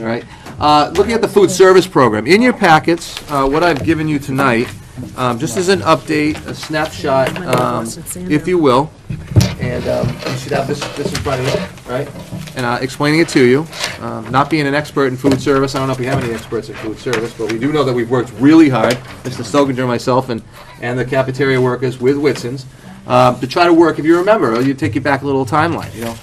All right. Looking at the food service program, in your packets, what I've given you tonight, just as an update, a snapshot, if you will, and you should have this in front of you, right? And explaining it to you. Not being an expert in food service, I don't know if we have any experts in food service, but we do know that we've worked really hard, Mr. Stokinger, myself, and the cafeteria workers with Whitsons, to try to work. If you remember, you take you back a little timeline. You know,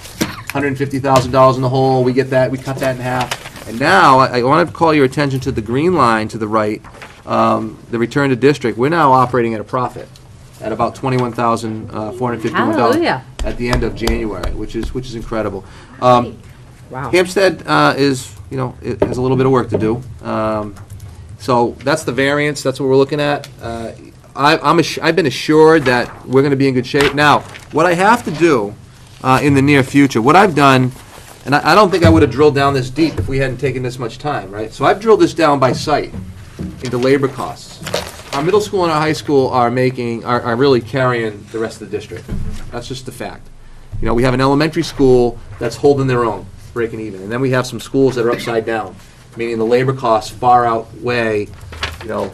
$150,000 in the hole. We get that. We cut that in half. And now I want to call your attention to the green line to the right, the return to district. We're now operating at a profit at about $21,451 Hallelujah. at the end of January, which is incredible. Wow. Hampstead is it has a little bit of work to do. So that's the variance. That's what we're looking at. I've been assured that we're going to be in good shape. Now, what I have to do in the near future, what I've done, and I don't think I would have drilled down this deep if we hadn't taken this much time, right? So I've drilled this down by site into labor costs. Our middle school and our high school are really carrying the rest of the district. That's just the fact. You know, we have an elementary school that's holding their own, breaking even, and then we have some schools that are upside down, meaning the labor costs far outweigh, and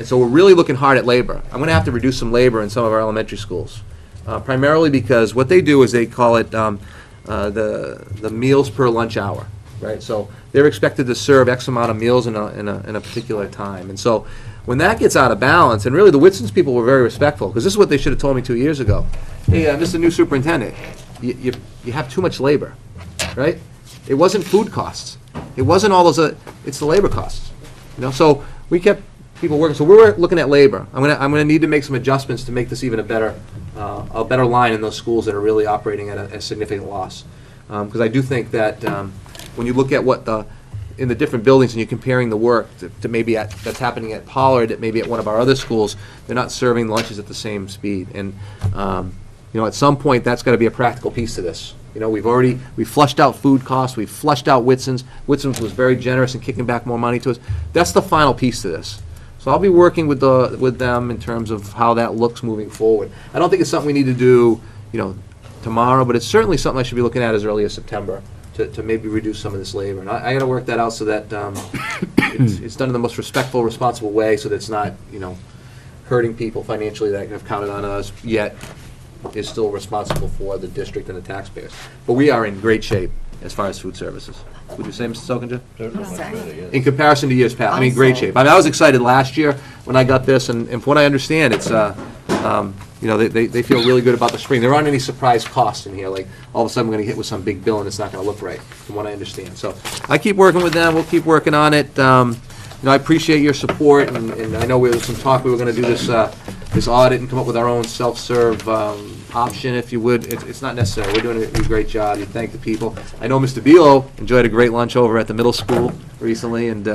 so we're really looking hard at labor. I'm going to have to reduce some labor in some of our elementary schools, primarily because what they do is they call it the meals per lunch hour, right? So they're expected to serve X amount of meals in a particular time, and so when that gets out of balance, and really the Whitsons people were very respectful, because this is what they should have told me 2 years ago. Hey, Mr. New Superintendent, you have too much labor, right? It wasn't food costs. It wasn't all those. It's the labor costs. So we kept people working. So we're looking at labor. I'm gonna need to make some adjustments to make this even a better line in those schools that are really operating at a significant loss. Because I do think that when you look at what in the different buildings and you're comparing the work to maybe that's happening at Pollard, maybe at one of our other schools, they're not serving lunches at the same speed. And at some point that's got to be a practical piece to this. We've flushed out food costs, we've flushed out Whitsons. Whitsons was very generous in kicking back more money to us. That's the final piece to this. So I'll be working with them in terms of how that looks moving forward. I don't think it's something we need to do, tomorrow, but it's certainly something I should be looking at as early as September to maybe reduce some of this labor. And I got to work that out so that it's done in the most respectful, responsible way, so that it's not, hurting people financially that have counted on us yet is still responsible for the district and the taxpayers. But we are in great shape as far as food services. Would you say, Mr. Stokinger? In comparison to years past, great shape. I was excited last year when I got this, and from what I understand, it's they feel really good about the spring. There aren't any surprise costs in here, like all of a sudden we're going to get hit with some big bill and it's not going to look right, from what I understand. So I keep working with them. We'll keep working on it. I appreciate your support, and I know there was some talk we were going to do this audit and come up with our own self-serve option, if you would. It's not necessary. We're doing a great job. You thank the people. I know Mr. Bealo enjoyed a great lunch over at the middle school recently, and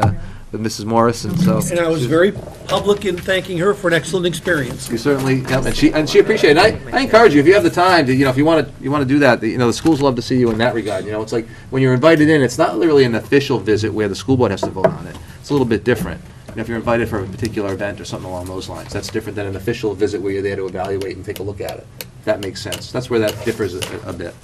with Mrs. Morris, and so. And I was very public in thanking her for an excellent experience. You certainly, and she appreciated it. I encourage you, if you have the time to, if you want to do that, the schools love to see you in that regard. It's like when you're invited in, it's not really an official visit where the school board has to vote on it. It's a little bit different. If you're invited for a particular event or something along those lines, that's different than an official visit where you're there to evaluate and take a look at it. That makes sense. That's where that differs a bit.